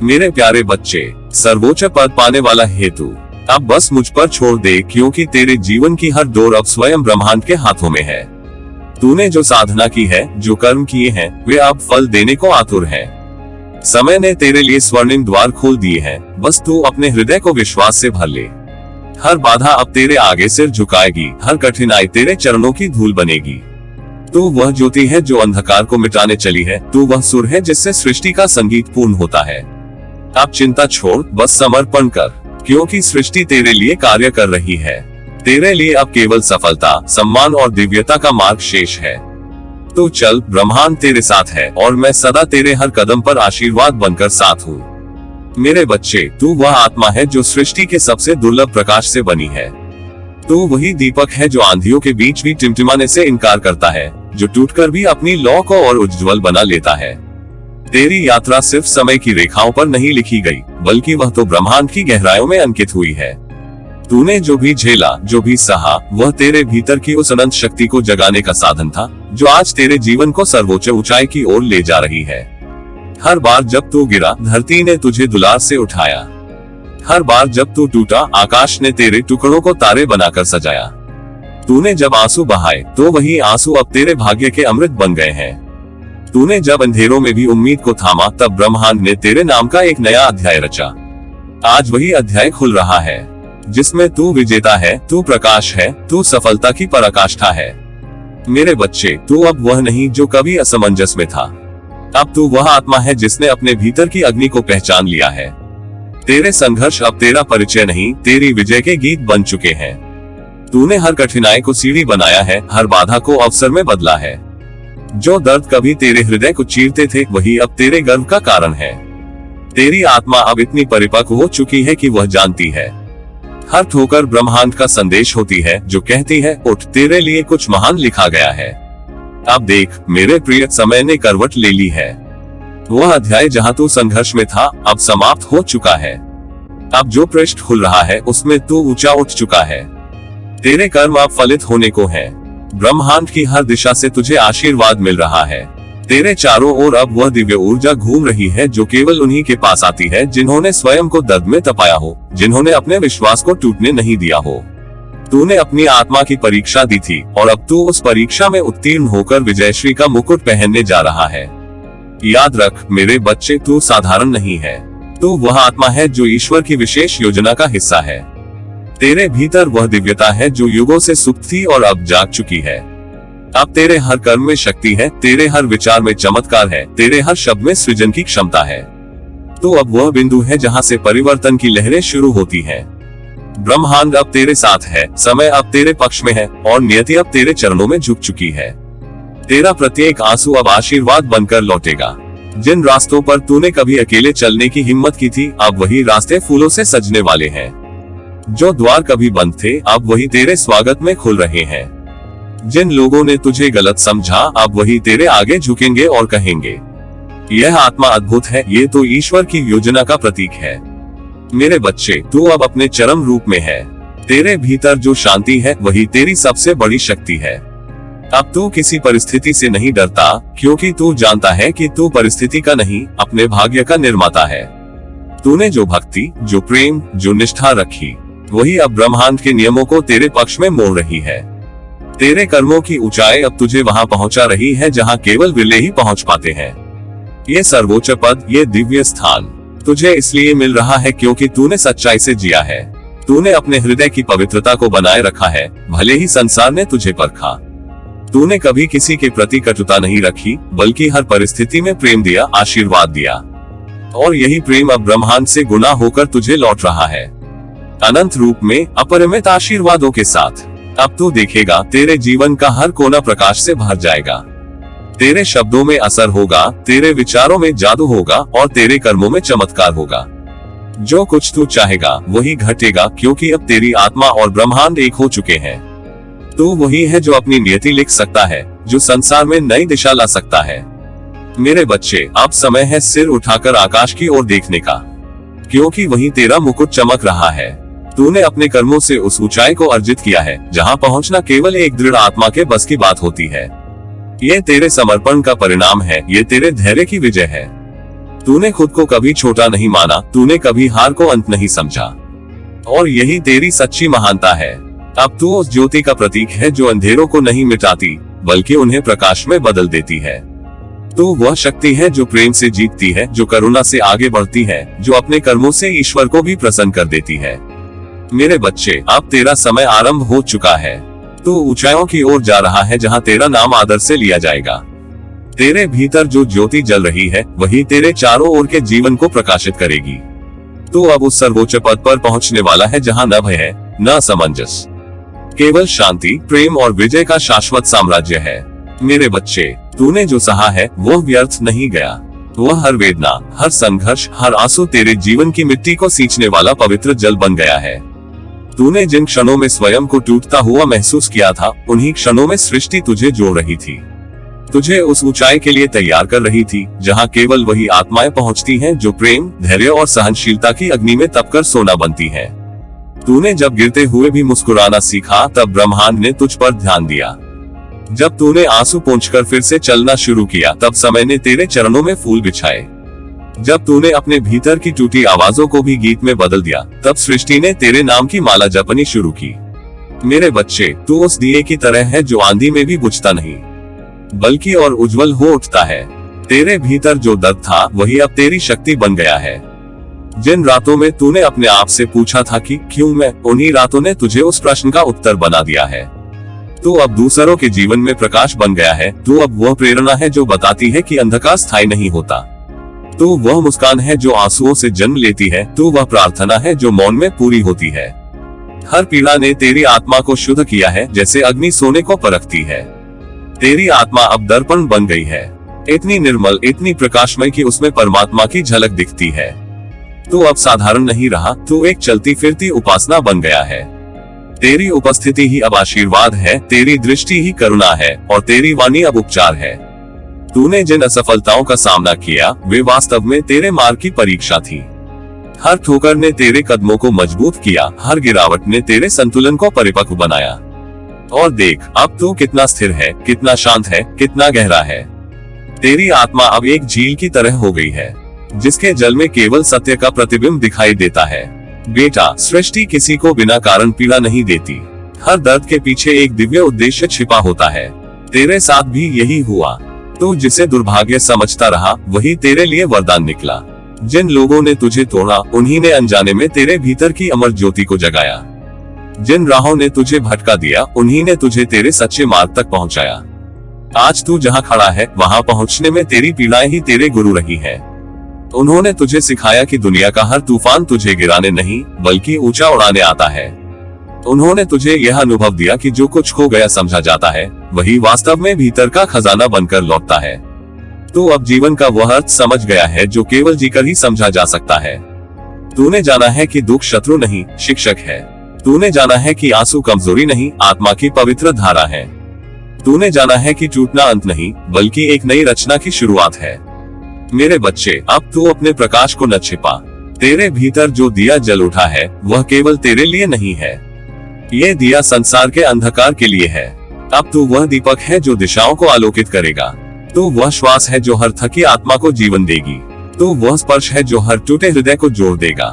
मेरे प्यारे बच्चे, सर्वोच्च पद पाने वाला हेतु अब बस मुझ पर छोड़ दे, क्योंकि तेरे जीवन की हर डोर अब स्वयं ब्रह्मांड के हाथों में है। तूने जो साधना की है, जो कर्म किए हैं, वे अब फल देने को आतुर हैं। समय ने तेरे लिए स्वर्णिम द्वार खोल दिए हैं, बस तू अपने हृदय को विश्वास से भर ले। हर बाधा अब तेरे आगे सिर झुकाएगी, हर कठिनाई तेरे चरणों की धूल बनेगी। तू वह ज्योति है जो अंधकार को मिटाने चली है, तू वह सुर है जिससे सृष्टि का संगीत पूर्ण होता है। अब चिंता छोड़, बस समर्पण कर, क्योंकि सृष्टि तेरे लिए कार्य कर रही है। तेरे लिए अब केवल सफलता, सम्मान और दिव्यता का मार्ग शेष है। तो चल, ब्रह्मांड तेरे साथ है और मैं सदा तेरे हर कदम पर आशीर्वाद बनकर साथ हूँ। मेरे बच्चे, तू वह आत्मा है जो सृष्टि के सबसे दुर्लभ प्रकाश से बनी है। तू वही दीपक है जो आंधियों के बीच भी टिमटिमाने से इनकार करता है, जो टूटकर भी अपनी लौ को और उज्ज्वल बना लेता है। तेरी यात्रा सिर्फ समय की रेखाओं पर नहीं लिखी गई, बल्कि वह तो ब्रह्मांड की गहराइयों में अंकित हुई है। तूने जो भी झेला, जो भी सहा, वह तेरे भीतर की उस अनंत शक्ति को जगाने का साधन था, जो आज तेरे जीवन को सर्वोच्च ऊंचाई की ओर ले जा रही है। हर बार जब तू गिरा, धरती ने तुझे दुलार से उठाया। हर बार जब तू टूटा, आकाश ने तेरे टुकड़ों को तारे बनाकर सजाया। तूने जब आंसू बहाए, तो वही आंसू अब तेरे भाग्य के अमृत बन गए हैं। तूने जब अंधेरों में भी उम्मीद को थामा, तब ब्रह्मांड ने तेरे नाम का एक नया अध्याय रचा। आज वही अध्याय खुल रहा है, जिसमें तू विजेता है, तू प्रकाश है, तू सफलता की पराकाष्ठा है। मेरे बच्चे, तू अब वह नहीं जो कभी असमंजस में था। अब तू वह आत्मा है जिसने अपने भीतर की अग्नि को पहचान लिया है। तेरे संघर्ष अब तेरा परिचय नहीं, तेरी विजय के गीत बन चुके हैं। तूने हर कठिनाई को सीढ़ी बनाया है, हर बाधा को अवसर में बदला है। जो दर्द कभी तेरे हृदय को चीरते थे, वही अब तेरे गर्व का कारण है। तेरी आत्मा अब इतनी परिपक्व हो चुकी है कि वह जानती है, हर ठोकर ब्रह्मांड का संदेश होती है, जो कहती है, उठ, तेरे लिए कुछ महान लिखा गया है। अब देख मेरे प्रिय, समय ने करवट ले ली है। वह अध्याय जहां तू संघर्ष में था, अब समाप्त हो चुका है। अब जो पृष्ठ खुल रहा है, उसमें तू ऊंचा उठ चुका है। तेरे कर्म अब फलित होने को हैं। ब्रह्मांड की हर दिशा से तुझे आशीर्वाद मिल रहा है। तेरे चारों ओर अब वह दिव्य ऊर्जा घूम रही है, जो केवल उन्हीं के पास आती है जिन्होंने स्वयं को दर्द में तपाया हो, जिन्होंने अपने विश्वास को टूटने नहीं दिया हो। तूने अपनी आत्मा की परीक्षा दी थी, और अब तू उस परीक्षा में उत्तीर्ण होकर विजयश्री का मुकुट पहनने जा रहा है। याद रख मेरे बच्चे, तू साधारण नहीं है। तू वह आत्मा है जो ईश्वर की विशेष योजना का हिस्सा है। तेरे भीतर वह दिव्यता है जो युगों से सुप्त थी और अब जाग चुकी है। अब तेरे हर कर्म में शक्ति है, तेरे हर विचार में चमत्कार है, तेरे हर शब्द में सृजन की क्षमता है। तो अब वह बिंदु है जहां से परिवर्तन की लहरें शुरू होती हैं। ब्रह्मांड अब तेरे साथ है, समय अब तेरे पक्ष में है, और नियति अब तेरे चरणों में झुक चुकी है। तेरा प्रत्येक आंसू अब आशीर्वाद बनकर लौटेगा। जिन रास्तों पर तूने कभी अकेले चलने की हिम्मत की थी, अब वही रास्ते फूलों से सजने वाले हैं। जो द्वार कभी बंद थे, अब वही तेरे स्वागत में खुल रहे हैं। जिन लोगों ने तुझे गलत समझा, अब वही तेरे आगे झुकेंगे और कहेंगे, यह आत्मा अद्भुत है, ये तो ईश्वर की योजना का प्रतीक है। मेरे बच्चे, तू अब अपने चरम रूप में है। तेरे भीतर जो शांति है, वही तेरी सबसे बड़ी शक्ति है। अब तू किसी परिस्थिति से नहीं डरता, क्योंकि तू जानता है कि तू परिस्थिति का नहीं, अपने भाग्य का निर्माता है। तूने जो भक्ति, जो प्रेम, जो निष्ठा रखी, वही अब ब्रह्मांड के नियमों को तेरे पक्ष में मोड़ रही है। तेरे कर्मों की ऊंचाई अब तुझे वहां पहुंचा रही है जहां केवल विरले ही पहुंच पाते हैं। ये सर्वोच्च पद, ये दिव्य स्थान तुझे इसलिए मिल रहा है क्योंकि तूने सच्चाई से जिया है। तूने अपने हृदय की पवित्रता को बनाए रखा है, भले ही संसार ने तुझे परखा। तूने कभी किसी के प्रति कटुता नहीं रखी, बल्कि हर परिस्थिति में प्रेम दिया, आशीर्वाद दिया, और यही प्रेम अब ब्रह्मांड से गुना होकर तुझे लौट रहा है, अनंत रूप में, अपरिमित आशीर्वादों के साथ। अब तू देखेगा, तेरे जीवन का हर कोना प्रकाश से भर जाएगा। तेरे शब्दों में असर होगा, तेरे विचारों में जादू होगा, और तेरे कर्मों में चमत्कार होगा। जो कुछ तू चाहेगा वही घटेगा, क्योंकि अब तेरी आत्मा और ब्रह्मांड एक हो चुके हैं। तू वही है जो अपनी नियति लिख सकता है, जो संसार में नई दिशा ला सकता है। मेरे बच्चे, अब समय है सिर उठाकर आकाश की ओर देखने का, क्योंकि वही तेरा मुकुट चमक रहा है। तूने अपने कर्मों से उस ऊंचाई को अर्जित किया है, जहां पहुंचना केवल एक दृढ़ आत्मा के बस की बात होती है। ये तेरे समर्पण का परिणाम है, ये तेरे धैर्य की विजय है। तूने खुद को कभी छोटा नहीं माना, तूने कभी हार को अंत नहीं समझा, और यही तेरी सच्ची महानता है। अब तू उस ज्योति का प्रतीक है जो अंधेरों को नहीं मिटाती बल्कि उन्हें प्रकाश में बदल देती है। तू वह शक्ति है जो प्रेम से जीतती है, जो करुणा से आगे बढ़ती है, जो अपने कर्मों से ईश्वर को भी प्रसन्न कर देती है। मेरे बच्चे, अब तेरा समय आरंभ हो चुका है। तू ऊंचाइयों की ओर जा रहा है जहां तेरा नाम आदर से लिया जाएगा। तेरे भीतर जो ज्योति जल रही है वही तेरे चारों ओर के जीवन को प्रकाशित करेगी। तू अब उस सर्वोच्च पद पर पहुंचने वाला है जहां न भय है, न असमंजस, केवल शांति, प्रेम और विजय का शाश्वत साम्राज्य है। मेरे बच्चे, तूने जो सहा है वह व्यर्थ नहीं गया। वह हर वेदना, हर संघर्ष, हर आंसू तेरे जीवन की मिट्टी को सींचने वाला पवित्र जल बन गया है। तूने जिन क्षणों में स्वयं को टूटता हुआ महसूस किया था, उन्हीं क्षणों में सृष्टि तुझे जोड़ रही थी, तुझे उस ऊंचाई के लिए तैयार कर रही थी जहां केवल वही आत्माएं पहुंचती हैं जो प्रेम, धैर्य और सहनशीलता की अग्नि में तपकर सोना बनती हैं। तूने जब गिरते हुए भी मुस्कुराना सीखा तब ब्रह्मांड ने तुझ पर ध्यान दिया। जब तूने आंसू पोंछकर फिर से चलना शुरू किया तब समय ने तेरे चरणों में फूल बिछाए। जब तूने अपने भीतर की टूटी आवाजों को भी गीत में बदल दिया तब सृष्टि ने तेरे नाम की माला जपनी शुरू की। मेरे बच्चे, तू उस दिए की तरह है जो आंधी में भी बुझता नहीं बल्कि और उज्जवल हो उठता है। तेरे भीतर जो दर्द था वही अब तेरी शक्ति बन गया है। जिन रातों में तूने अपने आप से पूछा था कि क्यों मैं, उन्हीं रातों ने तुझे उस प्रश्न का उत्तर बना दिया है। तू अब दूसरों के जीवन में प्रकाश बन गया है। तू अब वह प्रेरणा है जो बताती है कि अंधकार स्थायी नहीं होता। तू वह मुस्कान है जो आंसुओं से जन्म लेती है। तू वह प्रार्थना है जो मौन में पूरी होती है। हर पीड़ा ने तेरी आत्मा को शुद्ध किया है जैसे अग्नि सोने को परखती है। तेरी आत्मा अब दर्पण बन गई है, इतनी निर्मल, इतनी प्रकाशमय कि उसमें परमात्मा की झलक दिखती है। तू अब साधारण नहीं रहा, तू एक चलती फिरती उपासना बन गया है। तेरी उपस्थिति ही अब आशीर्वाद है, तेरी दृष्टि ही करुणा है और तेरी वाणी अब उपचार है। तूने जिन असफलताओं का सामना किया वे वास्तव में तेरे मार्ग की परीक्षा थी। हर ठोकर ने तेरे कदमों को मजबूत किया, हर गिरावट ने तेरे संतुलन को परिपक्व बनाया। और देख, अब तू कितना स्थिर है, कितना शांत है, कितना गहरा है। तेरी आत्मा अब एक झील की तरह हो गई है जिसके जल में केवल सत्य का प्रतिबिंब दिखाई देता है। बेटा, सृष्टि किसी को बिना कारण पीड़ा नहीं देती। हर दर्द के पीछे एक दिव्य उद्देश्य छिपा होता है। तेरे साथ भी यही हुआ। तू जिसे दुर्भाग्य समझता रहा वही तेरे लिए वरदान निकला। जिन लोगों ने तुझे तोड़ा उन्हीं ने अनजाने में तेरे भीतर की अमर ज्योति को जगाया। जिन राहों ने तुझे भटका दिया उन्हीं ने तुझे तेरे सच्चे मार्ग तक पहुंचाया। आज तू जहां खड़ा है वहां पहुंचने में तेरी पीड़ाएं ही तेरे गुरु रही हैं। उन्होंने तुझे सिखाया कि दुनिया का हर तूफान तुझे गिराने नहीं बल्कि ऊंचा उड़ाने आता है। उन्होंने तुझे यह अनुभव दिया कि जो कुछ खो गया समझा जाता है वही वास्तव में भीतर का खजाना बनकर लौटता है। तू अब जीवन का वह अर्थ समझ गया है जो केवल जीकर ही समझा जा सकता है। तूने जाना है कि दुख शत्रु नहीं, शिक्षक है। तूने जाना है कि आंसू कमजोरी नहीं, आत्मा की पवित्र धारा है। तूने जाना है कि टूटना अंत नहीं बल्कि एक नई रचना की शुरुआत है। मेरे बच्चे, अब तू अपने प्रकाश को न छिपा। तेरे भीतर जो दिया जल उठा है वह केवल तेरे लिए नहीं है, ये दिया संसार के अंधकार के लिए है। अब तू वह दीपक है जो दिशाओं को आलोकित करेगा। तू वह श्वास है जो हर थकी आत्मा को जीवन देगी। तू वह स्पर्श है जो हर टूटे हृदय को जोड़ देगा।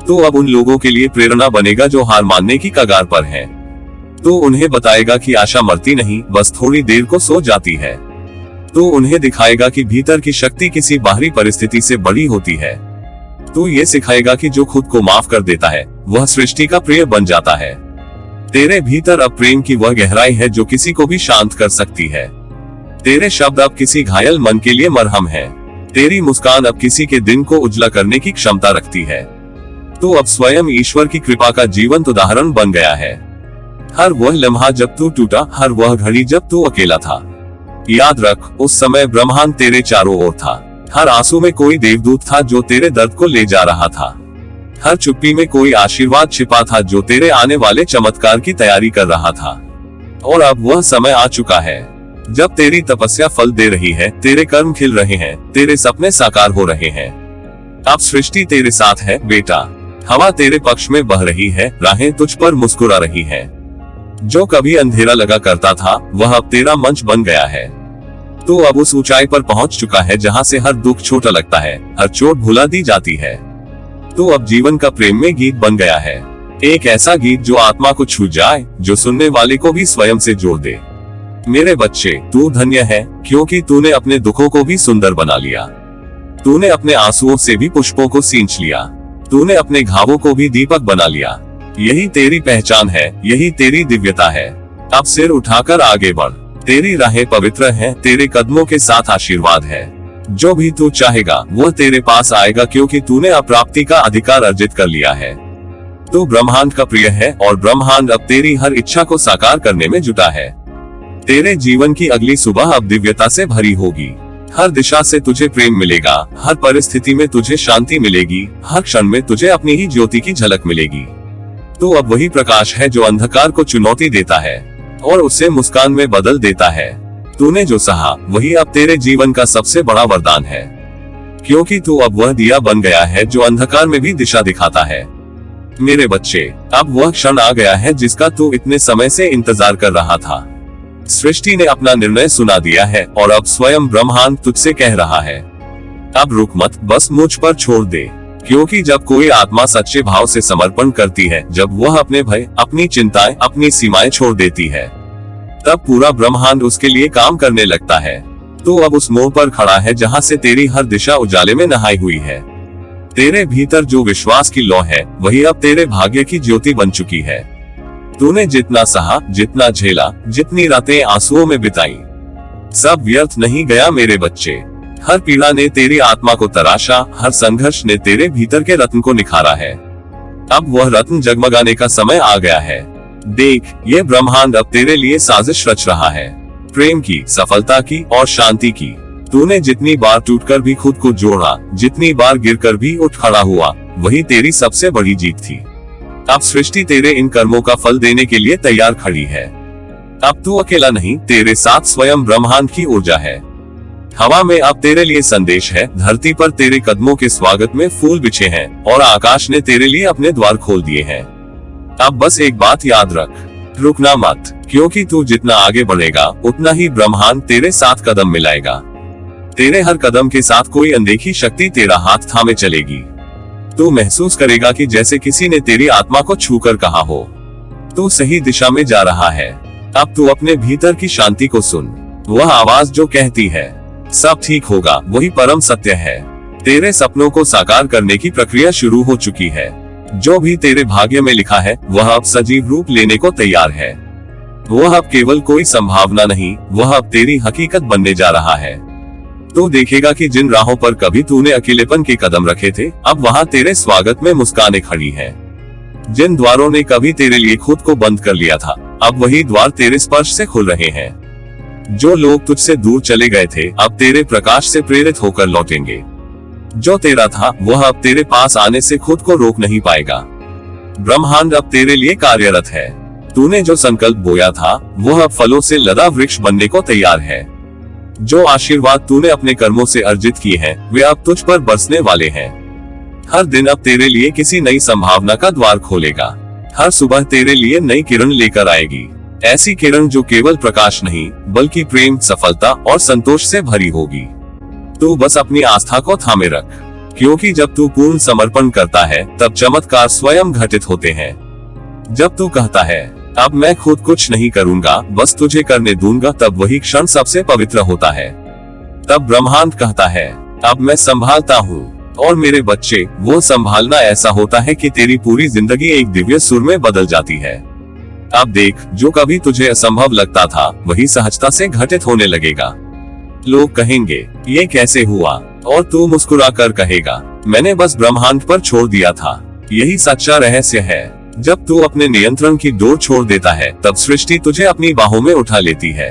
तू अब उन लोगों के लिए प्रेरणा बनेगा जो हार मानने की कगार पर हैं। तू उन्हें बताएगा कि आशा मरती नहीं, बस थोड़ी देर को सो जाती है। तू उन्हें दिखाएगा कि भीतर की शक्ति किसी बाहरी परिस्थिति से बड़ी होती है। तू ये सिखाएगा कि जो खुद को माफ कर देता है वह सृष्टि का प्रिय बन जाता है। तेरे भीतर अब प्रेम की वह गहराई है जो किसी को भी शांत कर सकती है। तेरे शब्द अब किसी घायल मन के लिए मरहम है। तेरी मुस्कान अब किसी के दिन को उजला करने की क्षमता रखती है। तू अब स्वयं ईश्वर की कृपा का जीवंत उदाहरण बन गया है। हर वह लम्हा जब तू टूटा, हर वह घड़ी जब तू अकेला था, याद रख उस समय ब्रह्मांड तेरे चारों ओर था। हर आंसू में कोई देवदूत था जो तेरे दर्द को ले जा रहा था। हर चुप्पी में कोई आशीर्वाद छिपा था जो तेरे आने वाले चमत्कार की तैयारी कर रहा था। और अब वह समय आ चुका है जब तेरी तपस्या फल दे रही है, तेरे कर्म खिल रहे हैं, तेरे सपने साकार हो रहे हैं। अब सृष्टि तेरे साथ है बेटा। हवा तेरे पक्ष में बह रही है, राहें तुझ पर मुस्कुरा रही हैं। जो कभी अंधेरा लगा करता था वह अब तेरा मंच बन गया है। तो अब उस ऊंचाई पर पहुंच चुका है जहां से हर दुख छोटा लगता है, हर चोट भुला दी जाती है। तो अब जीवन का प्रेम में गीत बन गया है, एक ऐसा गीत जो आत्मा को छू जाए, जो सुनने वाले को भी स्वयं से जोड़ दे। मेरे बच्चे, तू धन्य है, क्योंकि तूने अपने दुखों को भी सुंदर बना लिया। तूने अपने आंसुओं से भी पुष्पों को सींच लिया। तूने अपने घावों को भी दीपक बना लिया। यही तेरी पहचान है, यही तेरी दिव्यता है। अब सिर उठाकर आगे बढ़, तेरी राहें पवित्र हैं, तेरे कदमों के साथ आशीर्वाद है। जो भी तू चाहेगा वह तेरे पास आएगा, क्योंकि तूने अप्राप्ति का अधिकार अर्जित कर लिया है। तू ब्रह्मांड का प्रिय है और ब्रह्मांड अब तेरी हर इच्छा को साकार करने में जुटा है। तेरे जीवन की अगली सुबह अब दिव्यता से भरी होगी। हर दिशा से तुझे प्रेम मिलेगा, हर परिस्थिति में तुझे शांति मिलेगी, हर क्षण में तुझे अपनी ही ज्योति की झलक मिलेगी। तो अब वही प्रकाश है जो अंधकार को चुनौती देता है और उसे मुस्कान में बदल देता है। तूने जो सहा वही अब तेरे जीवन का सबसे बड़ा वरदान है, क्योंकि तू अब वह दिया बन गया है जो अंधकार में भी दिशा दिखाता है। मेरे बच्चे, अब वह क्षण आ गया है जिसका तू इतने समय से इंतजार कर रहा था। सृष्टि ने अपना निर्णय सुना दिया है और अब स्वयं ब्रह्मांड तुझसे कह रहा है, अब रुक मत, बस मुझ पर छोड़ दे। क्योंकि जब कोई आत्मा सच्चे भाव से समर्पण करती है, जब वह अपने भय, अपनी चिंताएं, अपनी सीमाएं छोड़ देती है, तब पूरा ब्रह्मांड उसके लिए काम करने लगता है। तो अब उस मोड़ पर खड़ा है जहां से तेरी हर दिशा उजाले में नहाई हुई है। तेरे भीतर जो विश्वास की लौ है वही अब तेरे भाग्य की ज्योति बन चुकी है। तूने जितना सहा, जितना झेला, जितनी रातें आंसुओं में बिताई, सब व्यर्थ नहीं गया मेरे बच्चे। हर पीड़ा ने तेरी आत्मा को तराशा, हर संघर्ष ने तेरे भीतर के रत्न को निखारा है। अब वह रत्न जगमगाने का समय आ गया है। देख, ये ब्रह्मांड अब तेरे लिए साजिश रच रहा है, प्रेम की, सफलता की और शांति की। तूने जितनी बार टूटकर भी खुद को जोड़ा, जितनी बार गिरकर भी उठ खड़ा हुआ, वही तेरी सबसे बड़ी जीत थी। अब सृष्टि तेरे इन कर्मों का फल देने के लिए तैयार खड़ी है। अब तू अकेला नहीं, तेरे साथ स्वयं ब्रह्मांड की ऊर्जा है। हवा में अब तेरे लिए संदेश है, धरती पर तेरे कदमों के स्वागत में फूल बिछे हैं और आकाश ने तेरे लिए अपने द्वार खोल दिए हैं। अब बस एक बात याद रख, रुकना मत, क्योंकि तू जितना आगे बढ़ेगा उतना ही ब्रह्मांड तेरे साथ कदम मिलाएगा। तेरे हर कदम के साथ कोई अनदेखी शक्ति तेरा हाथ थामे चलेगी। तू महसूस करेगा कि जैसे किसी ने तेरी आत्मा को छूकर कहा हो, तू सही दिशा में जा रहा है। अब तू अपने भीतर की शांति को सुन, वह आवाज जो कहती है सब ठीक होगा, वही परम सत्य है। तेरे सपनों को साकार करने की प्रक्रिया शुरू हो चुकी है। जो भी तेरे भाग्य में लिखा है वह अब सजीव रूप लेने को तैयार है। वह अब केवल कोई संभावना नहीं, वह अब तेरी हकीकत बनने जा रहा है। तो देखेगा कि जिन राहों पर कभी तूने अकेलेपन के कदम रखे थे, अब वहां तेरे स्वागत में मुस्कानें खड़ी हैं। जिन द्वारों ने कभी तेरे लिए खुद को बंद कर लिया था, अब वही द्वार तेरे स्पर्श से खुल रहे हैं। जो लोग तुझसे दूर चले गए थे, अब तेरे प्रकाश से प्रेरित होकर लौटेंगे। जो तेरा था वह अब तेरे पास आने से खुद को रोक नहीं पाएगा। ब्रह्मांड अब तेरे लिए कार्यरत है। तूने जो संकल्प बोया था वह अब फलों से लदा वृक्ष बनने को तैयार है। जो आशीर्वाद तूने अपने कर्मों से अर्जित किए हैं वे अब तुझ पर बरसने वाले हैं। हर दिन अब तेरे लिए किसी नई संभावना का द्वार खोलेगा। हर सुबह तेरे लिए नई किरण लेकर आएगी, ऐसी किरण जो केवल प्रकाश नहीं बल्कि प्रेम, सफलता और संतोष से भरी होगी। तू बस अपनी आस्था को थामे रख, क्योंकि जब तू पूर्ण समर्पण करता है तब चमत्कार स्वयं घटित होते हैं। जब तू कहता है अब मैं खुद कुछ नहीं करूंगा, बस तुझे करने दूंगा, तब वही क्षण सबसे पवित्र होता है। तब ब्रह्मांड कहता है अब मैं संभालता हूँ। और मेरे बच्चे, वो संभालना ऐसा होता है कि तेरी पूरी जिंदगी एक दिव्य सुर में बदल जाती है। अब देख, जो कभी तुझे असंभव लगता था वही सहजता से घटित होने लगेगा। लोग कहेंगे ये कैसे हुआ, और तू मुस्कुरा कर कहेगा मैंने बस ब्रह्मांड पर छोड़ दिया था। यही सच्चा रहस्य है। जब तू अपने नियंत्रण की डोर छोड़ देता है तब सृष्टि तुझे अपनी बाहों में उठा लेती है।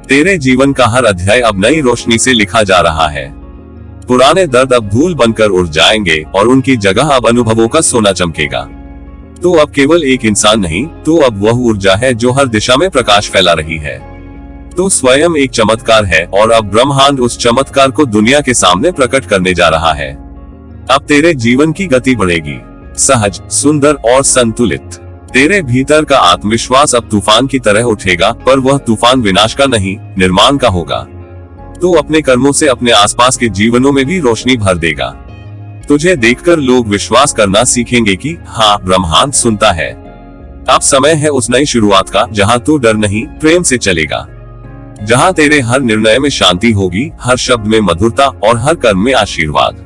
तेरे जीवन का हर अध्याय अब नई रोशनी से लिखा जा रहा है। पुराने दर्द अब धूल बनकर उड़ जाएंगे और उनकी जगह अब अनुभवों का सोना चमकेगा। तू अब केवल एक इंसान नहीं, तू अब वह ऊर्जा है जो हर दिशा में प्रकाश फैला रही है। तू स्वयं एक चमत्कार है और अब ब्रह्मांड उस चमत्कार को दुनिया के सामने प्रकट करने जा रहा है। अब तेरे जीवन की गति बढ़ेगी, सहज, सुंदर और संतुलित। तेरे भीतर का आत्मविश्वास अब तूफान की तरह उठेगा, पर वह तूफान विनाश का नहीं, निर्माण का होगा। तू अपने कर्मों से अपने आसपास के जीवनों में भी रोशनी भर देगा। तुझे देखकर लोग विश्वास करना सीखेंगे कि हाँ, ब्रह्मांड सुनता है। अब समय है उस नई शुरुआत का जहाँ तू डर नहीं, प्रेम से चलेगा। जहाँ तेरे हर निर्णय में शांति होगी, हर शब्द में मधुरता और हर कर्म में आशीर्वाद।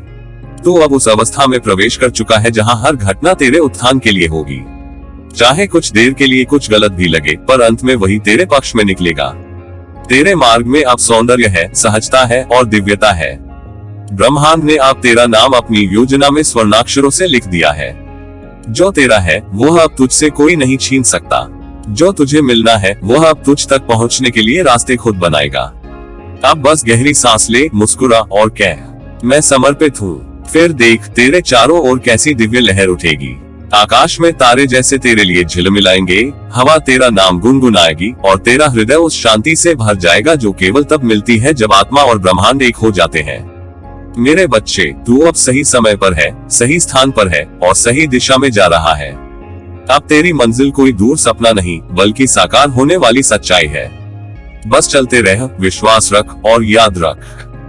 तू अब उस अवस्था में प्रवेश कर चुका है जहाँ हर घटना तेरे उत्थान के लिए होगी। चाहे कुछ देर के लिए कुछ गलत भी लगे, पर अंत में वही तेरे पक्ष में निकलेगा। तेरे मार्ग में अब सौंदर्य है, सहजता है और दिव्यता है। ब्रह्मांड ने अब तेरा नाम अपनी योजना में स्वर्णाक्षरों से लिख दिया है। जो तेरा है वह अब तुझसे कोई नहीं छीन सकता। जो तुझे मिलना है वह अब तुझ तक पहुंचने के लिए रास्ते खुद बनाएगा। अब बस गहरी सांस ले, मुस्कुरा और कह, मैं समर्पित हूँ। फिर देख, तेरे चारों ओर कैसी दिव्य लहर उठेगी। आकाश में तारे जैसे तेरे लिए झिलमिलाएंगे, हवा तेरा नाम गुनगुनाएगी और तेरा हृदय उस शांति से भर जाएगा जो केवल तब मिलती है जब आत्मा और ब्रह्मांड एक हो जाते हैं। मेरे बच्चे, तू अब सही समय पर है, सही स्थान पर है और सही दिशा में जा रहा है। अब तेरी मंजिल कोई दूर सपना नहीं, बल्कि साकार होने वाली सच्चाई है। बस चलते रह, विश्वास रख और याद रख,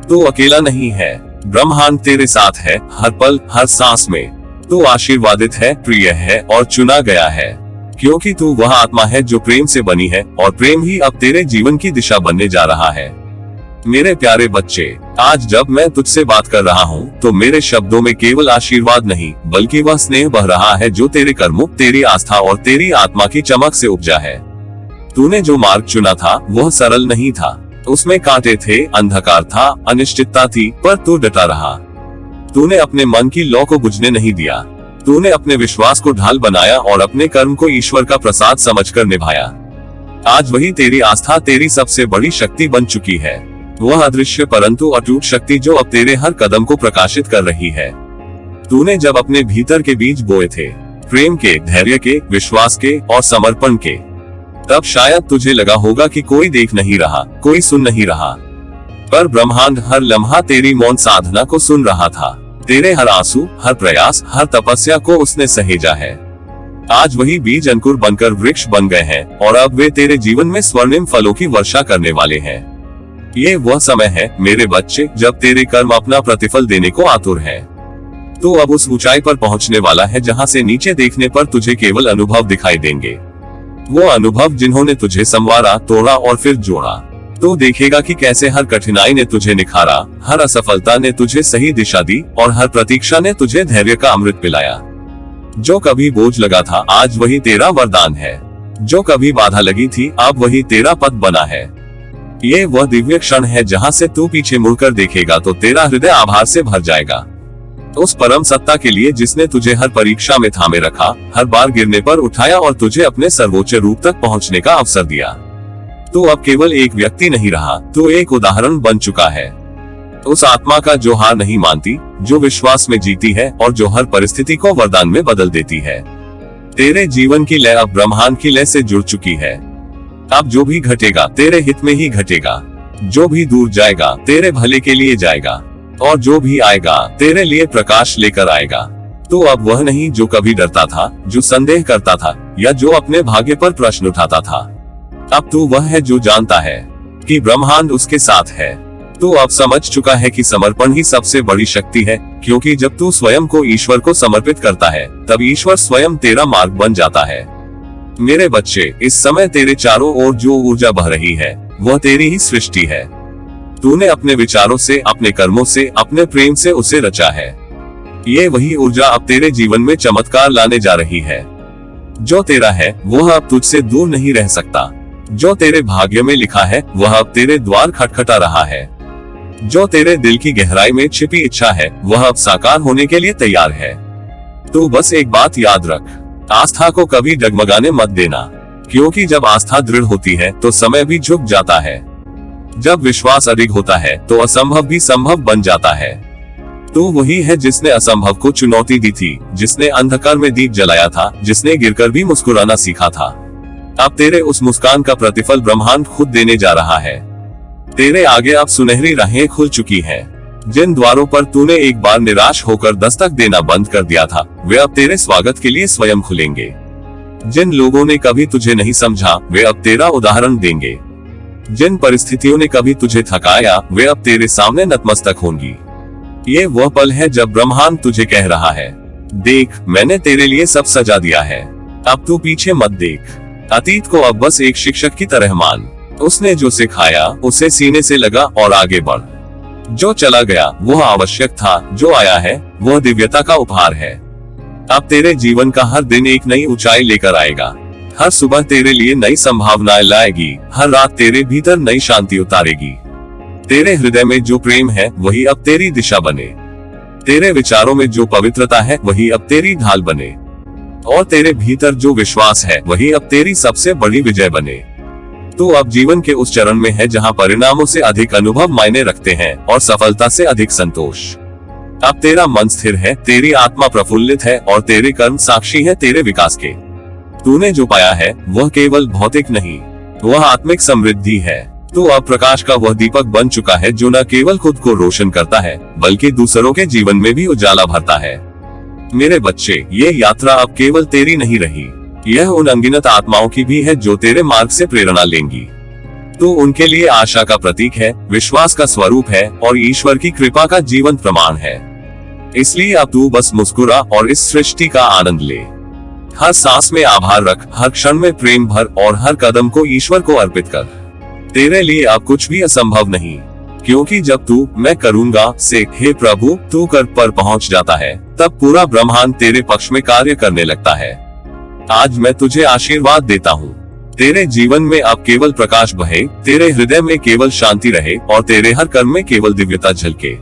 तू अकेला नहीं है। ब्रह्मांड तेरे साथ है, हर पल, हर सांस में। तू आशीर्वादित है, प्रिय है और चुना गया है, क्योंकि तू वह आत्मा है जो प्रेम से बनी है और प्रेम ही अब तेरे जीवन की दिशा बनने जा रहा है। मेरे प्यारे बच्चे, आज जब मैं तुझसे बात कर रहा हूँ तो मेरे शब्दों में केवल आशीर्वाद नहीं, बल्कि वह स्नेह बह रहा है जो तेरे कर्मों, तेरी आस्था और तेरी आत्मा की चमक से उपजा है। तूने जो मार्ग चुना था वह सरल नहीं था। उसमें कांटे थे, अंधकार था, अनिश्चितता थी, पर तू डटा रहा। तूने अपने मन की लौ को बुझने नहीं दिया। तूने अपने विश्वास को ढाल बनाया और अपने कर्म को ईश्वर का प्रसाद समझकर निभाया। आज वही तेरी आस्था, तेरी सबसे बड़ी शक्ति बन चुकी है। वह अदृश्य परंतु अटूट शक्ति जो अब तेरे हर कदम को प्रकाशित कर रही है। तूने जब अपने भीतर के बीज बोए थे, प्रेम के, धैर्य के, विश्वास के और समर्पण के, तब शायद तुझे लगा होगा कि कोई देख नहीं रहा, कोई सुन नहीं रहा, पर ब्रह्मांड हर लम्हा तेरी मौन साधना को सुन रहा था। तेरे हर आंसू, हर प्रयास, हर तपस्या को उसने सहेजा है। आज वही बीज अंकुर बनकर वृक्ष बन गए हैं और अब वे तेरे जीवन में स्वर्णिम फलों की वर्षा करने वाले हैं। ये वह समय है मेरे बच्चे जब तेरे कर्म अपना प्रतिफल देने को आतुर है। तो अब उस ऊंचाई पर पहुंचने वाला है जहां से नीचे देखने पर तुझे केवल अनुभव दिखाई देंगे। वो अनुभव जिन्होंने तुझे संवारा, तोड़ा और फिर जोड़ा। तो देखेगा कि कैसे हर कठिनाई ने तुझे निखारा, हर असफलता ने तुझे सही दिशा दी और हर प्रतीक्षा ने तुझे धैर्य का अमृत पिलाया। जो कभी बोझ लगा था, आज वही तेरा वरदान है। जो कभी बाधा लगी थी, अब वही तेरा पथ बना है। ये वह दिव्य क्षण है जहां से तू पीछे मुड़कर देखेगा तो तेरा हृदय आभार से भर जाएगा। उस परम सत्ता के लिए जिसने तुझे हर परीक्षा में थामे रखा, हर बार गिरने पर उठाया और तुझे अपने सर्वोच्च रूप तक पहुंचने का अवसर दिया। तू अब केवल एक व्यक्ति नहीं रहा, तू एक उदाहरण बन चुका है। उस आत्मा का जो हार नहीं मानती, जो विश्वास में जीती है और जो हर परिस्थिति को वरदान में बदल देती है। तेरे जीवन की लय अब ब्रह्मांड की लय से जुड़ चुकी है। अब जो भी घटेगा तेरे हित में ही घटेगा। जो भी दूर जाएगा तेरे भले के लिए जाएगा और जो भी आएगा तेरे लिए प्रकाश लेकर आएगा। तो अब वह नहीं जो कभी डरता था, जो संदेह करता था या जो अपने भाग्य पर प्रश्न उठाता था। अब तू वह है जो जानता है कि ब्रह्मांड उसके साथ है। तू अब समझ चुका है कि समर्पण ही सबसे बड़ी शक्ति है, क्योंकि जब तू स्वयं को ईश्वर को समर्पित करता है तब ईश्वर स्वयं तेरा मार्ग बन जाता है। मेरे बच्चे, इस समय तेरे चारों ओर जो ऊर्जा बह रही है वह तेरी ही सृष्टि है। तूने अपने विचारों से, अपने कर्मों से, अपने प्रेम से उसे रचा है। ये वही ऊर्जा अब तेरे जीवन में चमत्कार लाने जा रही है। जो तेरा है वह अब तुझसे दूर नहीं रह सकता। जो तेरे भाग्य में लिखा है वह अब तेरे द्वार खटखटा रहा है। जो तेरे दिल की गहराई में छिपी इच्छा है वह अब साकार होने के लिए तैयार है। तू बस एक बात याद रख, आस्था को कभी डगमगाने मत देना, क्योंकि जब आस्था दृढ़ होती है तो समय भी झुक जाता है। जब विश्वास अडिग होता है तो असंभव भी संभव बन जाता है। तू वही है जिसने असंभव को चुनौती दी थी, जिसने अंधकार में दीप जलाया था, जिसने गिरकर भी मुस्कुराना सीखा था। अब तेरे उस मुस्कान का प्रतिफल ब्रह्मांड खुद देने जा रहा है। तेरे आगे अब सुनहरी राहें खुल चुकी हैं। जिन द्वारों पर तूने एक बार निराश होकर दस्तक देना बंद कर दिया था, वे अब तेरे स्वागत के लिए स्वयं खुलेंगे। जिन लोगों ने कभी तुझे नहीं समझा, वे अब तेरा उदाहरण देंगे। जिन परिस्थितियों ने कभी तुझे थकाया वे अब तेरे सामने नतमस्तक होंगी। ये वह पल है जब ब्रह्मांड तुझे कह रहा है, देख मैंने तेरे लिए सब सजा दिया है, अब तू पीछे मत देख। अतीत को अब बस एक शिक्षक की तरह मान। उसने जो सिखाया उसे सीने से लगा और आगे बढ़। जो चला गया वह आवश्यक था, जो आया है वह दिव्यता का उपहार है। अब तेरे जीवन का हर दिन एक नई ऊंचाई लेकर आएगा। हर सुबह तेरे लिए नई संभावनाएं लाएगी, हर रात तेरे भीतर नई शांति उतारेगी। तेरे हृदय में जो प्रेम है वही अब तेरी दिशा बने। तेरे विचारों में जो पवित्रता है वही अब तेरी ढाल बने। और तेरे भीतर जो विश्वास है वही अब तेरी सबसे बड़ी विजय बने। तू अब जीवन के उस चरण में है जहां परिणामों से अधिक अनुभव मायने रखते हैं और सफलता से अधिक संतोष। अब तेरा मन स्थिर है, तेरी आत्मा प्रफुल्लित है और तेरे कर्म साक्षी है तेरे विकास के। तूने जो पाया है वह केवल भौतिक नहीं, वह आत्मिक समृद्धि है। तू अब प्रकाश का वह दीपक बन चुका है जो न केवल खुद को रोशन करता है बल्कि दूसरों के जीवन में भी उजाला भरता है। मेरे बच्चे, ये यात्रा अब केवल तेरी नहीं रही, यह उन अनगिनत आत्माओं की भी है जो तेरे मार्ग से प्रेरणा लेंगी। तू उनके लिए आशा का प्रतीक है, विश्वास का स्वरूप है और ईश्वर की कृपा का जीवंत प्रमाण है। इसलिए अब तू बस मुस्कुरा और इस सृष्टि का आनंद ले। हर सांस में आभार रख, हर क्षण में प्रेम भर और हर कदम को ईश्वर को अर्पित कर। तेरे लिए अब कुछ भी असंभव नहीं, क्योंकि जब तू मैं करूंगा से हे प्रभु तू कर पर पहुंच जाता है, तब पूरा ब्रह्मांड तेरे पक्ष में कार्य करने लगता है। आज मैं तुझे आशीर्वाद देता हूँ, तेरे जीवन में अब केवल प्रकाश बहे, तेरे हृदय में केवल शांति रहे और तेरे हर कर्म में केवल दिव्यता झलके।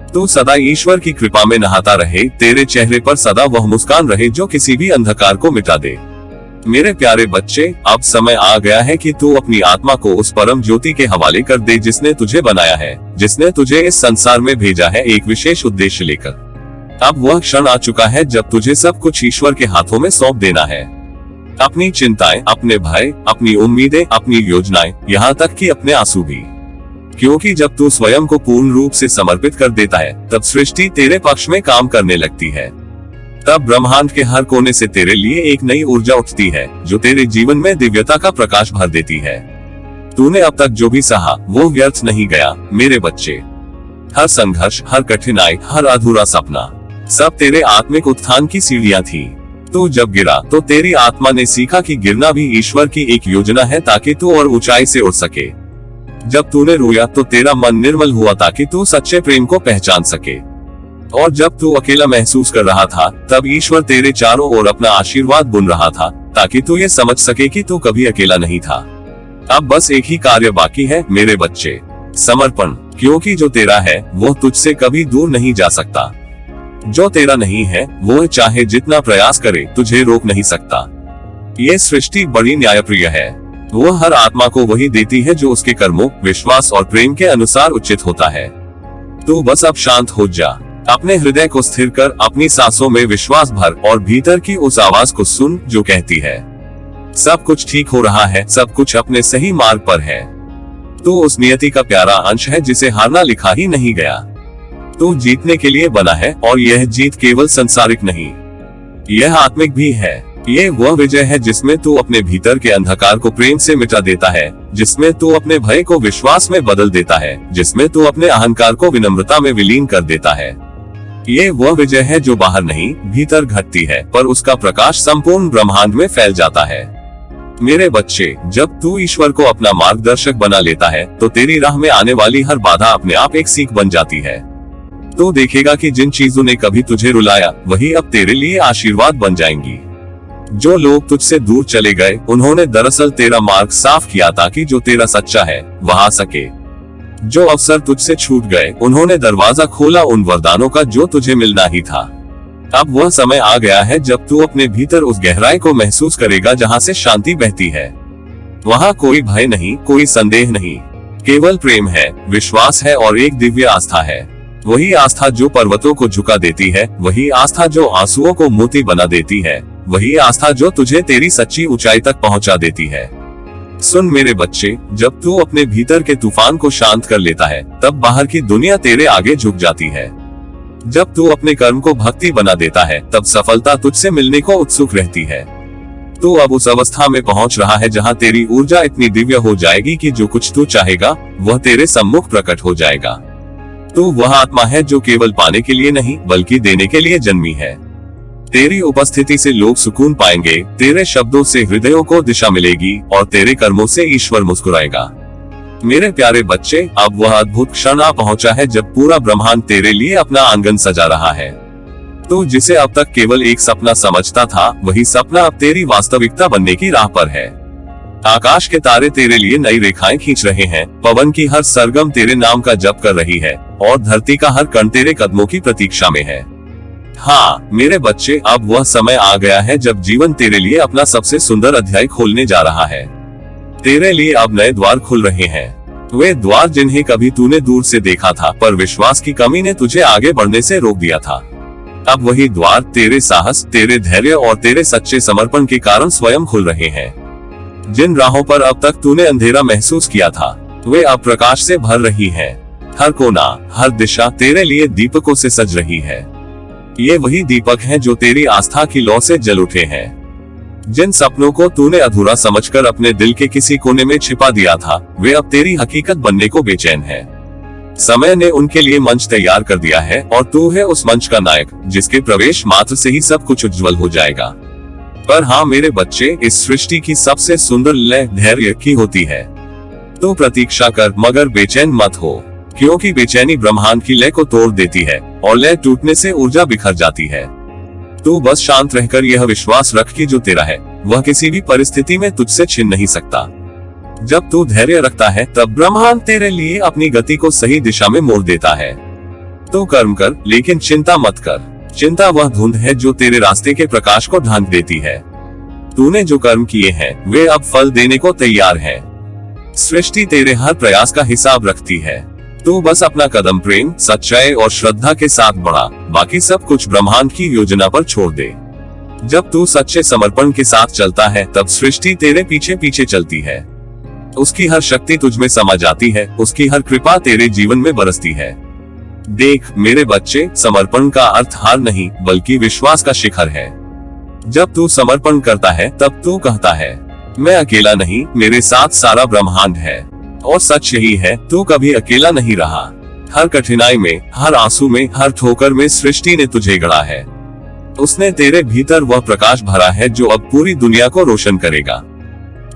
तू सदा ईश्वर की कृपा में नहाता रहे, तेरे चेहरे पर सदा वह मुस्कान रहे जो किसी भी अंधकार को मिटा दे। मेरे प्यारे बच्चे, अब समय आ गया है कि तू अपनी आत्मा को उस परम ज्योति के हवाले कर दे जिसने तुझे बनाया है, जिसने तुझे इस संसार में भेजा है एक विशेष उद्देश्य लेकर। अब वह क्षण आ चुका है जब तुझे सब कुछ ईश्वर के हाथों में सौंप देना है। अपनी चिंताएं, अपने भय, अपनी उम्मीदें, अपनी योजनाएं, यहाँ तक कि अपने आंसू भी। क्योंकि जब तू स्वयं को पूर्ण रूप से समर्पित कर देता है तब सृष्टि तेरे पक्ष में काम करने लगती है। तब ब्रह्मांड के हर कोने से तेरे लिए एक नई ऊर्जा उठती है जो तेरे जीवन में दिव्यता का प्रकाश भर देती है। तूने अब तक जो भी सहा वो व्यर्थ नहीं गया मेरे बच्चे। हर संघर्ष, हर कठिनाई, हर अधूरा सपना, सब तेरे आत्मिक उत्थान की सीढ़ियां थी। तू जब गिरा तो तेरी आत्मा ने सीखा कि गिरना भी ईश्वर की एक योजना है ताकि तू और ऊंचाई से उड़ सके। जब तूने रोया तो तेरा मन निर्मल हुआ ताकि तू सच्चे प्रेम को पहचान सके। और जब तू अकेला महसूस कर रहा था तब ईश्वर तेरे चारों ओर अपना आशीर्वाद बुन रहा था ताकि तू ये समझ सके कि तू कभी अकेला नहीं था। अब बस एक ही कार्य बाकी है मेरे बच्चे, समर्पण। क्योंकि जो तेरा है वो तुझसे कभी दूर नहीं जा सकता। जो तेरा नहीं है वो चाहे जितना प्रयास करे तुझे रोक नहीं सकता। ये सृष्टि बड़ी न्यायप्रिय है, वो हर आत्मा को वही देती है जो उसके कर्मों, विश्वास और प्रेम के अनुसार उचित होता है। तू बस अब शांत हो जा, अपने हृदय को स्थिर कर, अपनी सांसों में विश्वास भर और भीतर की उस आवाज को सुन जो कहती है सब कुछ ठीक हो रहा है, सब कुछ अपने सही मार्ग पर है। तू उस नियति का प्यारा अंश है जिसे हारना लिखा ही नहीं गया। तू जीतने के लिए बना है और यह जीत केवल संसारिक नहीं, यह आत्मिक भी है। ये वह विजय है जिसमें तू अपने भीतर के अंधकार को प्रेम से मिटा देता है, जिसमें तू अपने भय को विश्वास में बदल देता है, जिसमें तू अपने अहंकार को विनम्रता में विलीन कर देता है। ये वह विजय है जो बाहर नहीं भीतर घटती है, पर उसका प्रकाश संपूर्ण ब्रह्मांड में फैल जाता है। मेरे बच्चे, जब तू ईश्वर को अपना मार्गदर्शक बना लेता है तो तेरी राह में आने वाली हर बाधा अपने आप एक सीख बन जाती है। तू देखेगा कि जिन चीजों ने कभी तुझे रुलाया वही अब तेरे लिए आशीर्वाद बन जाएंगी। जो लोग तुझसे दूर चले गए उन्होंने दरअसल तेरा मार्ग साफ किया ताकि जो तेरा सच्चा है वह आ सके। जो अवसर तुझसे छूट गए उन्होंने दरवाजा खोला उन वरदानों का जो तुझे मिलना ही था। अब वह समय आ गया है जब तू अपने भीतर उस गहराई को महसूस करेगा जहां से शांति बहती है। वहां कोई भय नहीं, कोई संदेह नहीं, केवल प्रेम है, विश्वास है और एक दिव्य आस्था है। वही आस्था जो पर्वतों को झुका देती है, वही आस्था जो आंसुओं को मोती बना देती है, वही आस्था जो तुझे तेरी सच्ची ऊंचाई तक पहुंचा देती है। सुन मेरे बच्चे, जब तू अपने भीतर के तूफान को शांत कर लेता है तब बाहर की दुनिया तेरे आगे झुक जाती है। जब तू अपने कर्म को भक्ति बना देता है तब सफलता तुझसे मिलने को उत्सुक रहती है। तू अब उस अवस्था में पहुंच रहा है जहां तेरी ऊर्जा इतनी दिव्य हो जाएगी कि जो कुछ तू चाहेगा वह तेरे सम्मुख प्रकट हो जाएगा। तू वह आत्मा है जो केवल पाने के लिए नहीं बल्कि देने के लिए जन्मी है। तेरी उपस्थिति से लोग सुकून पाएंगे, तेरे शब्दों से हृदयों को दिशा मिलेगी और तेरे कर्मों से ईश्वर मुस्कुराएगा। मेरे प्यारे बच्चे, अब वह अद्भुत क्षण आ पहुंचा है जब पूरा ब्रह्मांड तेरे लिए अपना आंगन सजा रहा है। तो जिसे अब तक केवल एक सपना समझता था, वही सपना अब तेरी वास्तविकता बनने की राह पर है। आकाश के तारे तेरे लिए नई रेखाएं खींच रहे हैं, पवन की हर सरगम तेरे नाम का जप कर रही है और धरती का हर कण तेरे कदमों की प्रतीक्षा में है। हाँ मेरे बच्चे, अब वह समय आ गया है जब जीवन तेरे लिए अपना सबसे सुंदर अध्याय खोलने जा रहा है। तेरे लिए अब नए द्वार खुल रहे हैं, वे द्वार जिन्हें कभी तूने दूर से देखा था पर विश्वास की कमी ने तुझे आगे बढ़ने से रोक दिया था। अब वही द्वार तेरे साहस, तेरे धैर्य और तेरे सच्चे समर्पण के कारण स्वयं खुल रहे हैं। जिन राहों पर अब तक तूने अंधेरा महसूस किया था, वे अब प्रकाश से भर रही हैं। हर कोना, हर दिशा तेरे लिए दीपकों से सज रही है। ये वही दीपक हैं जो तेरी आस्था की लौ से जल उठे हैं। जिन सपनों को तूने अधूरा समझकर अपने दिल के किसी कोने में छिपा दिया था, वे अब तेरी हकीकत बनने को बेचैन हैं। समय ने उनके लिए मंच तैयार कर दिया है और तू है उस मंच का नायक, जिसके प्रवेश मात्र से ही सब कुछ उज्जवल हो जाएगा। पर हाँ मेरे बच्चे, इस सृष्टि की सबसे सुंदर लय धैर्य की होती है। तो प्रतीक्षा कर, मगर बेचैन मत हो, क्योंकि बेचैनी ब्रह्मांड की लय को तोड़ देती है और लय टूटने से ऊर्जा बिखर जाती है। तू बस शांत रहकर यह विश्वास रख कि जो तेरा है वह किसी भी परिस्थिति में तुझसे छिन नहीं सकता। जब तू धैर्य रखता है तब ब्रह्मांड तेरे लिए अपनी गति को सही दिशा में मोड़ देता है। तो कर्म कर, लेकिन चिंता मत कर। चिंता वह धुंध है जो तेरे रास्ते के प्रकाश को ढांक देती है। तूने जो कर्म किए हैं वे अब फल देने को तैयार हैं। सृष्टि तेरे हर प्रयास का हिसाब रखती है। तू बस अपना कदम प्रेम, सच्चाई और श्रद्धा के साथ बढ़ा, बाकी सब कुछ ब्रह्मांड की योजना पर छोड़ दे। जब तू सच्चे समर्पण के साथ चलता है तब सृष्टि तेरे पीछे पीछे चलती है। उसकी हर शक्ति तुझमें समा जाती है, उसकी हर कृपा तेरे जीवन में बरसती है। देख मेरे बच्चे, समर्पण का अर्थ हार नहीं बल्कि विश्वास का शिखर है। जब तू समर्पण करता है तब तू कहता है, मैं अकेला नहीं, मेरे साथ सारा ब्रह्मांड है। और सच यही है, तू कभी अकेला नहीं रहा। हर कठिनाई में, हर आंसू में, हर ठोकर में सृष्टि ने तुझे गढ़ा है। उसने तेरे भीतर वह प्रकाश भरा है जो अब पूरी दुनिया को रोशन करेगा।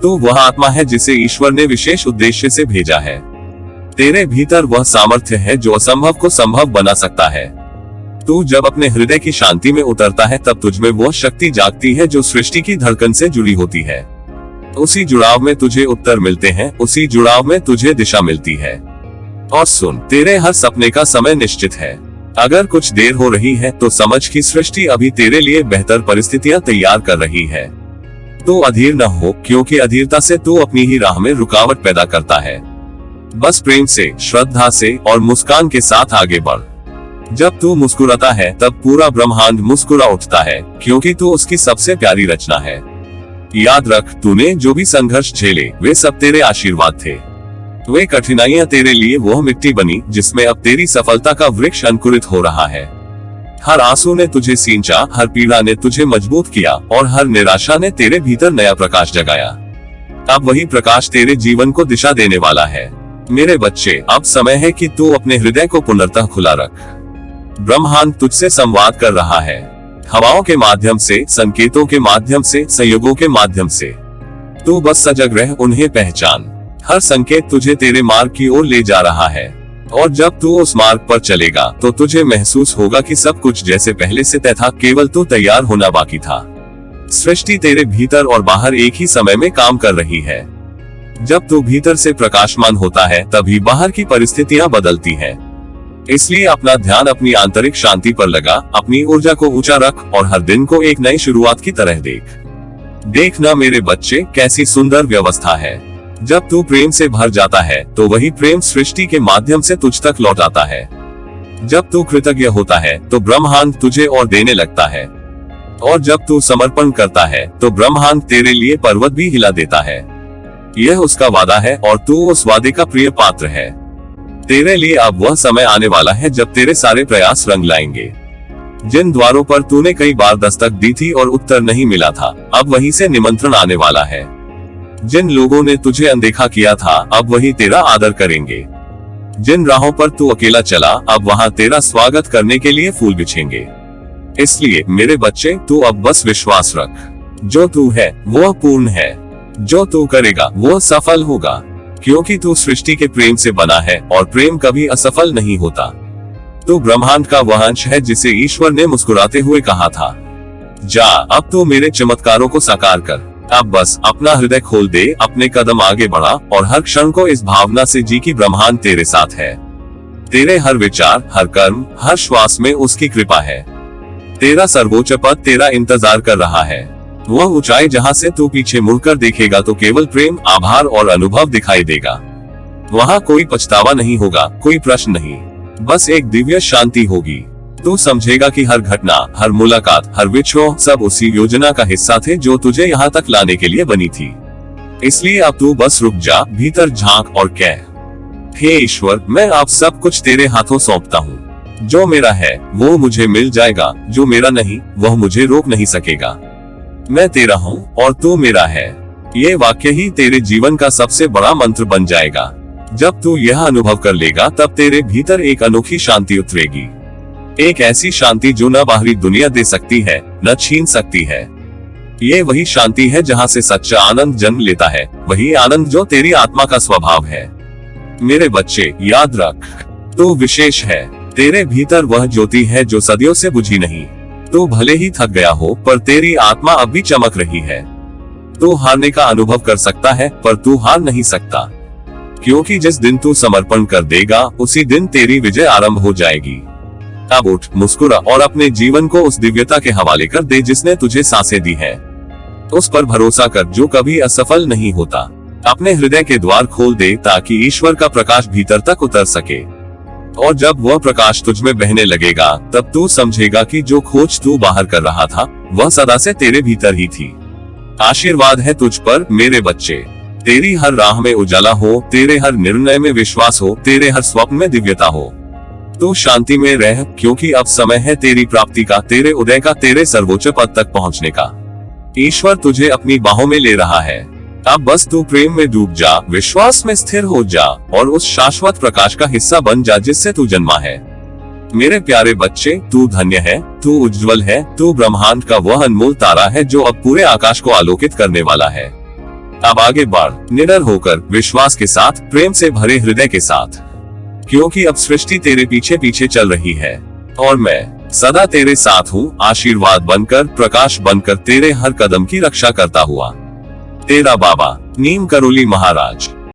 तू वह आत्मा है जिसे ईश्वर ने विशेष उद्देश्य से भेजा है। तेरे भीतर वह सामर्थ्य है जो असंभव को संभव बना सकता है। तू जब अपने हृदय की शांति में उतरता है तब तुझमें वह शक्ति जागती है जो सृष्टि की धड़कन से जुड़ी होती है। उसी जुड़ाव में तुझे उत्तर मिलते हैं, उसी जुड़ाव में तुझे दिशा मिलती है। और सुन, तेरे हर सपने का समय निश्चित है। अगर कुछ देर हो रही है तो समझ कि सृष्टि अभी तेरे लिए बेहतर परिस्थितियां तैयार कर रही है। तो अधीर न हो, क्योंकि अधीरता से तू अपनी ही राह में रुकावट पैदा करता है। बस प्रेम से, श्रद्धा से और मुस्कान के साथ आगे बढ़। जब तू मुस्कुराता है तब पूरा ब्रह्मांड मुस्कुरा उठता है, क्योंकि तू उसकी सबसे प्यारी रचना है। याद रख, तूने जो भी संघर्ष झेले वे सब तेरे आशीर्वाद थे। वे कठिनाइयां तेरे लिए वह मिट्टी बनी जिसमें अब तेरी सफलता का वृक्ष अंकुरित हो रहा है। हर आंसू ने तुझे सींचा, हर पीड़ा ने तुझे मजबूत किया और हर निराशा ने तेरे भीतर नया प्रकाश जगाया। अब वही प्रकाश तेरे जीवन को दिशा देने वाला है। मेरे बच्चे, अब समय है कि तू अपने हृदय को पुनर्तः खुला रख। ब्रह्मांड तुझसे संवाद कर रहा है, हवाओं के माध्यम से, संकेतों के माध्यम से, संयोगों के माध्यम से। तू बस सजग रह, उन्हें पहचान। हर संकेत तुझे तेरे मार्ग की ओर ले जा रहा है, और जब तू उस मार्ग पर चलेगा तो तुझे महसूस होगा कि सब कुछ जैसे पहले से तय था, केवल तू तैयार होना बाकी था। सृष्टि तेरे भीतर और बाहर एक ही समय में काम कर रही है। जब तू भीतर से प्रकाशमान होता है तभी बाहर की परिस्थितियां बदलती हैं। इसलिए अपना ध्यान अपनी आंतरिक शांति पर लगा, अपनी ऊर्जा को ऊंचा रख और हर दिन को एक नई शुरुआत की तरह देख। देखना मेरे बच्चे, कैसी सुंदर व्यवस्था है। जब तू प्रेम से भर जाता है तो वही प्रेम सृष्टि के माध्यम से तुझ तक लौट आता है। जब तू कृतज्ञ होता है तो ब्रह्मांड तुझे और देने लगता है, और जब तू समर्पण करता है तो ब्रह्मांड तेरे लिए पर्वत भी हिला देता है। यह उसका वादा है और तू उस वादे का प्रिय पात्र है। तेरे लिए अब वह समय आने वाला है जब तेरे सारे प्रयास रंग लाएंगे। जिन द्वारों पर तूने कई बार दस्तक दी थी और उत्तर नहीं मिला था, अब वहीं से निमंत्रण आने वाला है। जिन लोगों ने तुझे अनदेखा किया था, अब वही तेरा आदर करेंगे। जिन राहों पर तू अकेला चला, अब वहां तेरा स्वागत करने के लिए फूल बिछेंगे। इसलिए मेरे बच्चे, तू अब बस विश्वास रख। जो तू है वह पूर्ण है, जो तू करेगा वह सफल होगा, क्योंकि तू सृष्टि के प्रेम से बना है और प्रेम कभी असफल नहीं होता। तू ब्रह्मांड का वह अंश है जिसे ईश्वर ने मुस्कुराते हुए कहा था, जा अब तू मेरे चमत्कारों को साकार कर। अब बस अपना हृदय खोल दे, अपने कदम आगे बढ़ा और हर क्षण को इस भावना से जी कि ब्रह्मांड तेरे साथ है। तेरे हर विचार, हर कर्म, हर श्वास में उसकी कृपा है। तेरा सर्वोच्च पद तेरा इंतजार कर रहा है। वह ऊंचाई जहां से तू पीछे मुड़कर देखेगा तो केवल प्रेम, आभार और अनुभव दिखाई देगा। वहां कोई पछतावा नहीं होगा, कोई प्रश्न नहीं, बस एक दिव्य शांति होगी। तू समझेगा कि हर घटना, हर मुलाकात, हर विछोह सब उसी योजना का हिस्सा थे जो तुझे यहाँ तक लाने के लिए बनी थी। इसलिए अब तू बस रुक जा, भीतर झांक और कह, हे ईश्वर, मैं अब सब कुछ तेरे हाथों सौंपता हूँ। जो मेरा है वो मुझे मिल जाएगा, जो मेरा नहीं वह मुझे रोक नहीं सकेगा। मैं तेरा हूँ और तू मेरा है। ये वाक्य ही तेरे जीवन का सबसे बड़ा मंत्र बन जाएगा। जब तू यह अनुभव कर लेगा तब तेरे भीतर एक अनोखी शांति उतरेगी। एक ऐसी शांति जो न बाहरी दुनिया दे सकती है, न छीन सकती है। ये वही शांति है जहाँ से सच्चा आनंद जन्म लेता है, वही आनंद जो तेरी आत्मा का स्वभाव है। मेरे बच्चे, याद रख, तू विशेष है। तेरे भीतर वह ज्योति है जो सदियों से बुझी नहीं। तू भले ही थक गया हो, पर तेरी आत्मा अब भी चमक रही है। तू हारने का अनुभव कर सकता है, पर तू हार नहीं सकता, क्योंकि जिस दिन तू समर्पण कर देगा उसी दिन तेरी विजय आरंभ हो जाएगी। अब उठ, मुस्कुरा और अपने जीवन को उस दिव्यता के हवाले कर दे जिसने तुझे सांसें दी है। उस पर भरोसा कर जो कभी असफल नहीं होता। अपने हृदय के द्वार खोल दे ताकि ईश्वर का प्रकाश भीतर तक उतर सके। और जब वह प्रकाश तुझ में बहने लगेगा तब तू समझेगा कि जो खोज तू बाहर कर रहा था वह सदा से तेरे भीतर ही थी। आशीर्वाद है तुझ पर मेरे बच्चे। तेरी हर राह में उजाला हो, तेरे हर निर्णय में विश्वास हो, तेरे हर स्वप्न में दिव्यता हो। तू शांति में रह, क्योंकि अब समय है तेरी प्राप्ति का, तेरे उदय का, तेरे सर्वोच्च पद तक पहुंचने का। ईश्वर तुझे अपनी बाहों में ले रहा है। अब बस तू प्रेम में डूब जा, विश्वास में स्थिर हो जा और उस शाश्वत प्रकाश का हिस्सा बन जा जिससे तू जन्मा है। मेरे प्यारे बच्चे, तू धन्य है, तू उज्जवल है, तू ब्रह्मांड का वह अनमोल तारा है जो अब पूरे आकाश को आलोकित करने वाला है। अब आगे बढ़, निडर होकर, विश्वास के साथ, प्रेम से भरे हृदय के साथ, क्योंकि अब सृष्टि तेरे पीछे पीछे चल रही है और मैं सदा तेरे साथ हूँ, आशीर्वाद बनकर, प्रकाश बनकर तेरे हर कदम की रक्षा करता हुआ। तेरा बाबा नीम करोली महाराज।